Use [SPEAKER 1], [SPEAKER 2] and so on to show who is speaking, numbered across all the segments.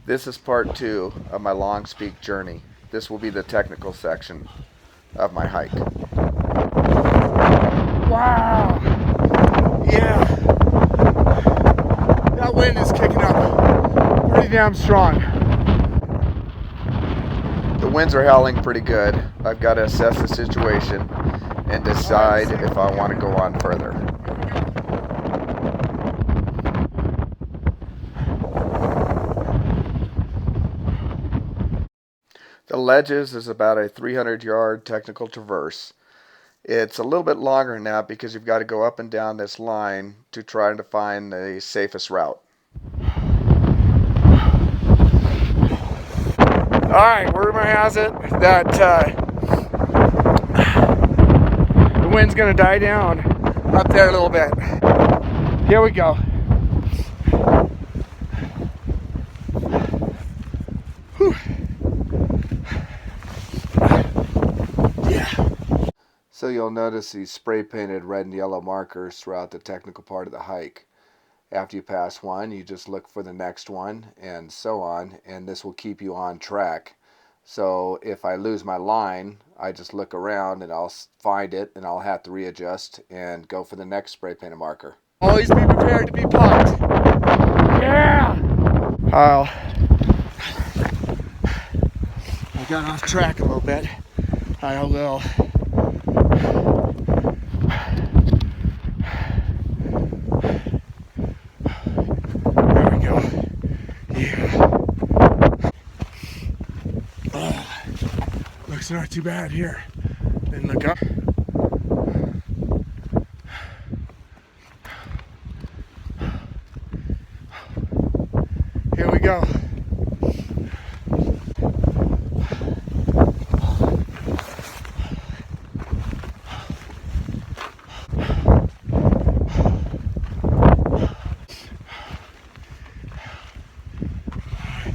[SPEAKER 1] This is part 2 of my Long Peak journey. This will be the technical section of my hike. Wow! Yeah! That wind is kicking up pretty damn strong. The winds are howling pretty good. I've got to assess the situation and decide if I want to go on further. The Ledges is about a 300-yard technical traverse. It's a little bit longer now because you've got to go up and down this line to try to find the safest route. Alright, rumor has it that the wind's going to die down up there a little bit. Here we go. Whew. Yeah. So you'll notice these spray painted red and yellow markers throughout the technical part of the hike. After you pass one, you just look for the next one and so on, and this will keep you on track. So if I lose my line, I just look around and I'll find it and I'll have to readjust and go for the next spray painted marker. Always be prepared to be pumped. Yeah! I got off track a little bit. I will. There we go. Yeah. Looks not too bad here. Then look up. Here we go.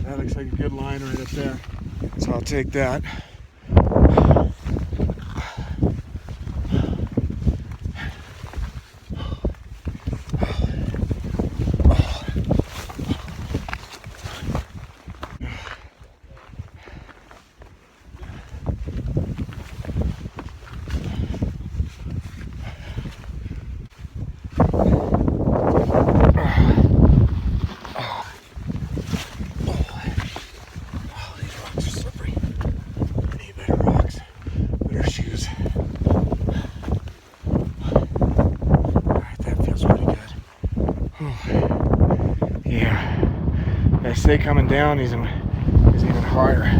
[SPEAKER 1] That looks like a good line right up there. So I'll take that. Yeah, they say coming down is even higher.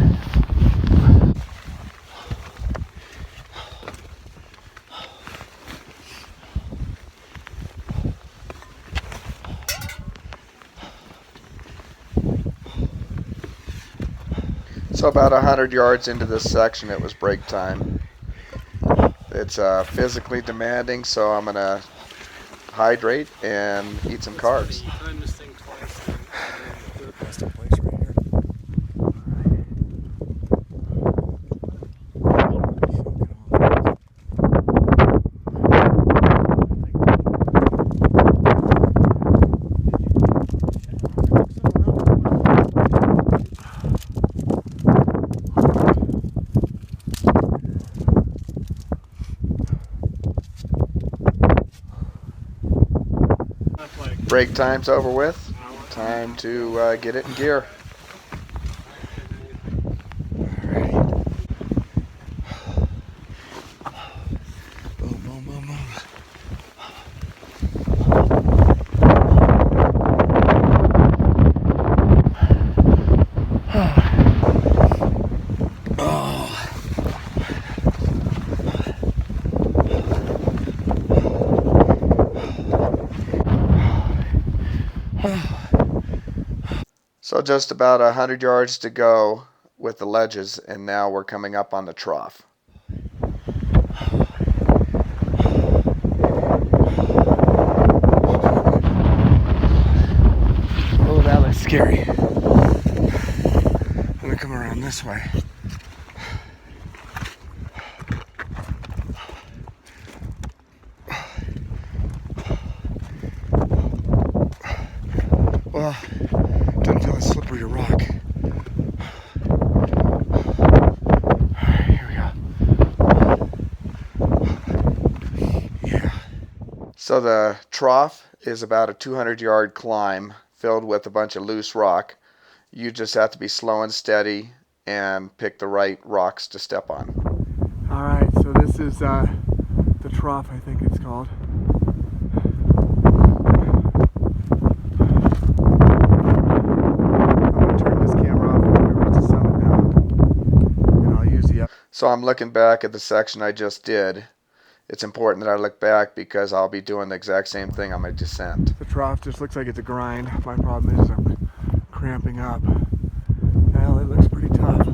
[SPEAKER 1] So about 100 yards into this section, it was break time. It's physically demanding, so I'm gonna hydrate and eat some carbs. Break time's over with. Time to get it in gear. Boom, boom, boom, boom. So just about 100 yards to go with the ledges, and now we're coming up on the trough. Oh, that looks scary. I'm gonna come around this way. Well, doesn't feel as slippery a rock. So the trough is about a 200-yard climb filled with a bunch of loose rock. You just have to be slow and steady and pick the right rocks to step on.
[SPEAKER 2] All right, so this is the trough, I think it's called.
[SPEAKER 1] So I'm looking back at the section I just did. It's important that I look back because I'll be doing the exact same thing on my descent.
[SPEAKER 2] The trough just looks like it's a grind. My problem is I'm cramping up. Well, it looks pretty tough.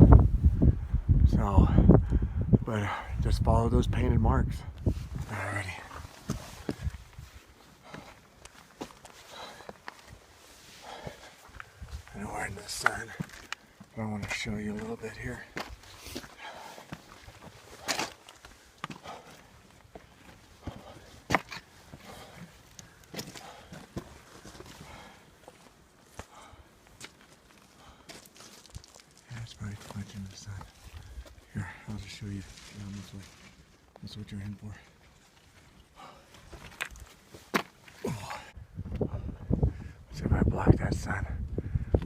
[SPEAKER 2] So, but just follow those painted marks. Alrighty. I know we're in the sun, but I want to show you a little bit here. It's probably too much in the sun. Here, I'll just show you down this way. That's what you're in for. See if I block that sun.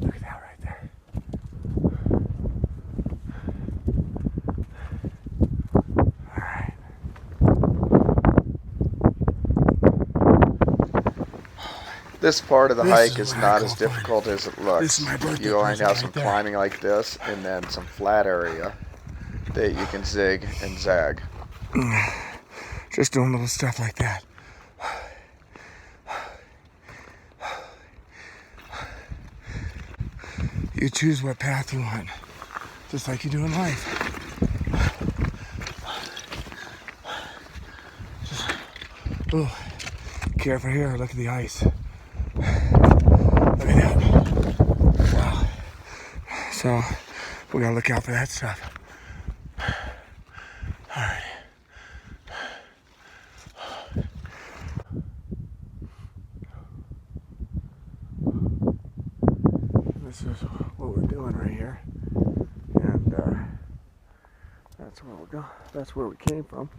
[SPEAKER 2] Look at that right there. Alright.
[SPEAKER 1] This part of the hike is not as difficult as it looks. You only have some climbing like this and then some flat area that you can zig and zag.
[SPEAKER 2] Just doing little stuff like that. You choose what path you want, just like you do in life. Ooh, careful here, look at the ice. Look at that. Wow. So, we gotta look out for that stuff. Alright. This is what we're doing right here, and that's where we're going. That's where we came from.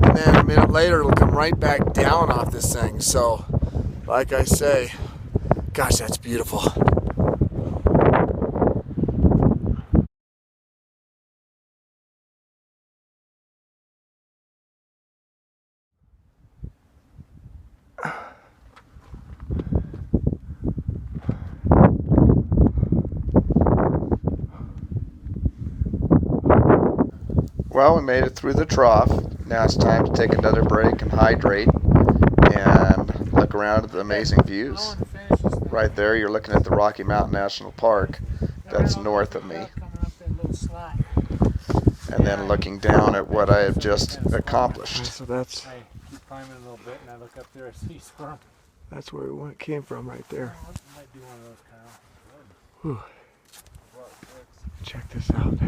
[SPEAKER 2] And then a minute later, it'll come right back down off this thing. So, like I say, gosh, that's beautiful.
[SPEAKER 1] Well, we made it through the trough. Now it's time to take another break and hydrate and look around at the amazing views. Right there, you're looking at the Rocky Mountain National Park. That's north of me. And then looking down at what I have just accomplished.
[SPEAKER 2] So that's
[SPEAKER 3] I keep climbing a little bit and I look up there, I see squirrel.
[SPEAKER 2] that's where we came from, right there.
[SPEAKER 3] Might do one of those, Kyle.
[SPEAKER 2] Whew. Check this out.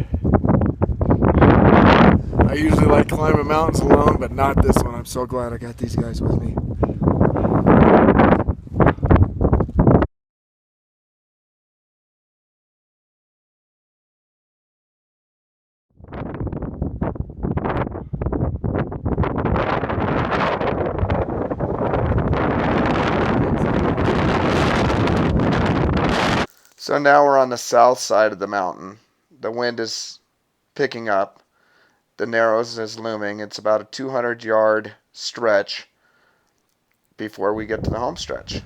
[SPEAKER 2] I usually like climbing mountains alone, but not this one. I'm so glad I got these guys with me.
[SPEAKER 1] So now we're on the south side of the mountain. The wind is picking up. The Narrows is looming. It's about a 200-yard stretch before we get to the home stretch.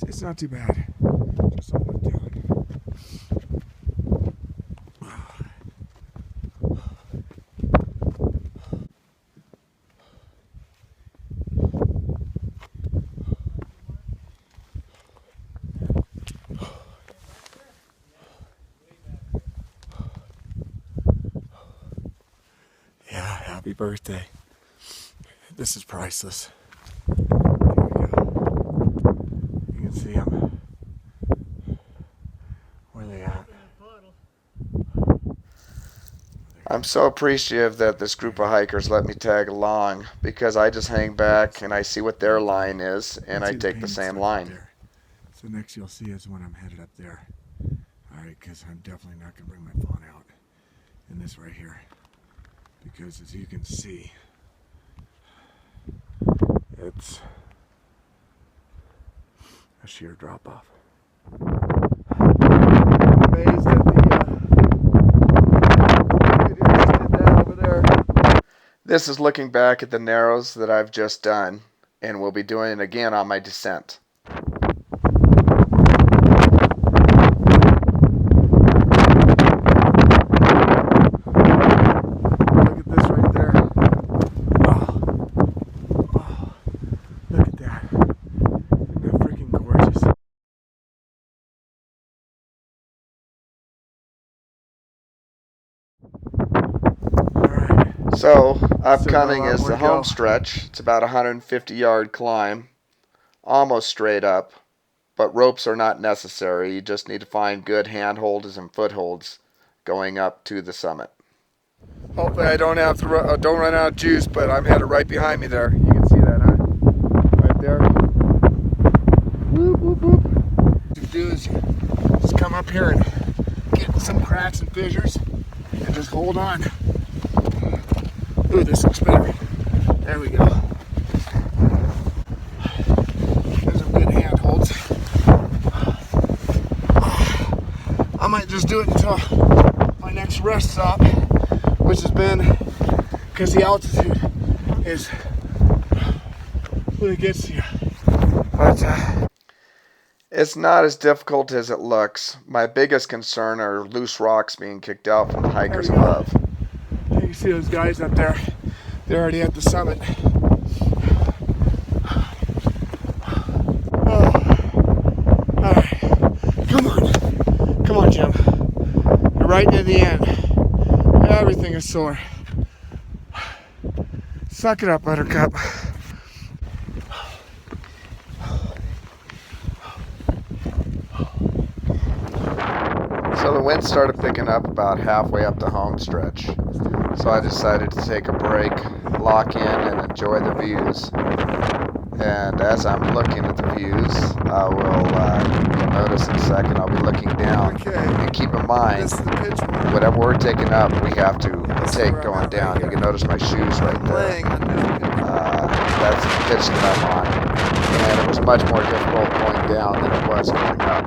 [SPEAKER 2] It's not too bad. Just something to do. birthday. This is priceless. Here we go. You can see them. Where are they at?
[SPEAKER 1] I'm so appreciative that this group of hikers let me tag along, because I just hang back and I see what their line is and I take the same line.
[SPEAKER 2] So next you'll see is when I'm headed up there. Alright, because I'm definitely not going to bring my phone out in this right here. Because as you can see, it's a sheer drop off. Amazed at the over there.
[SPEAKER 1] This is looking back at the narrows that I've just done, and we'll be doing it again on my descent.
[SPEAKER 2] Look at this right there. Oh, look at that. Isn't that freaking gorgeous? Alright.
[SPEAKER 1] So, upcoming
[SPEAKER 2] Still got a lot
[SPEAKER 1] is
[SPEAKER 2] more
[SPEAKER 1] the
[SPEAKER 2] to go.
[SPEAKER 1] home stretch. It's about a 150-yard climb, almost straight up, but ropes are not necessary. You just need to find good handholds and footholds going up to the summit.
[SPEAKER 2] Hopefully I don't have to don't run out of juice, but I'm headed right behind me there. You can see that, huh? Right there. Whoop, whoop, whoop. What you do is you just come up here and get some cracks and fissures and just hold on. Ooh, this looks better. There we go. There's some good handholds. I might just do it until my next rest stop, which has been, because the altitude is really gets to you. But
[SPEAKER 1] It's not as difficult as it looks. My biggest concern are loose rocks being kicked out from the hikers
[SPEAKER 2] There we go.
[SPEAKER 1] above.
[SPEAKER 2] you can see those guys up there. They're already at the summit. Oh. All right, come on, Jim. You're right near the end. Everything is sore. Suck it up, Buttercup.
[SPEAKER 1] So the wind started picking up about halfway up the home stretch. So I decided to take a break, lock in, and enjoy the views. And as I'm looking at the views, I will, you'll notice in a second, I'll be looking down.
[SPEAKER 2] Okay.
[SPEAKER 1] And keep in mind,
[SPEAKER 2] This is the pitch one.
[SPEAKER 1] whatever we're taking up, we have to take
[SPEAKER 2] where I'm
[SPEAKER 1] going
[SPEAKER 2] at
[SPEAKER 1] down.
[SPEAKER 2] right
[SPEAKER 1] You
[SPEAKER 2] here.
[SPEAKER 1] can notice my shoes right there.
[SPEAKER 2] Laying on this pitch.
[SPEAKER 1] That's the pitch that I'm on. And it was much more difficult going down than it was going up.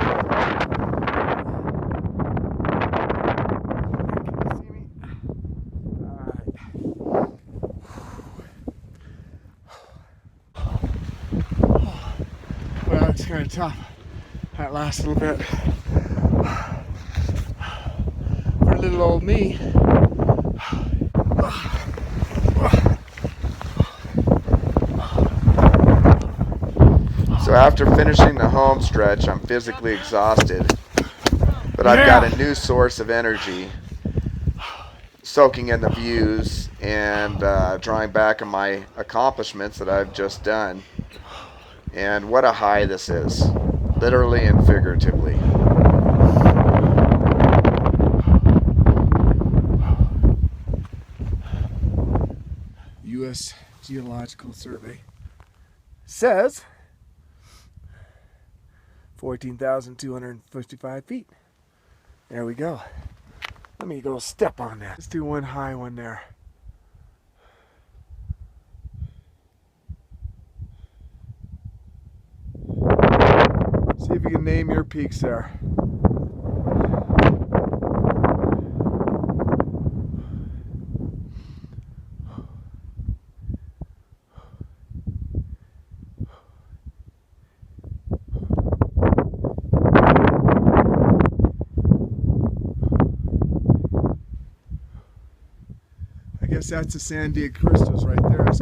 [SPEAKER 2] Well, it's kind of tough. That last little bit. For little old me.
[SPEAKER 1] So after finishing the home stretch, I'm physically exhausted, but I've got a new source of energy, soaking in the views and drawing back on my accomplishments that I've just done. And what a high this is, literally and figuratively.
[SPEAKER 2] U.S. Geological Survey says 14,255 feet. There we go. Let me go step on that. Let's do one high one there. See if you can name your peaks there. I guess that's the Sandia crystals right there.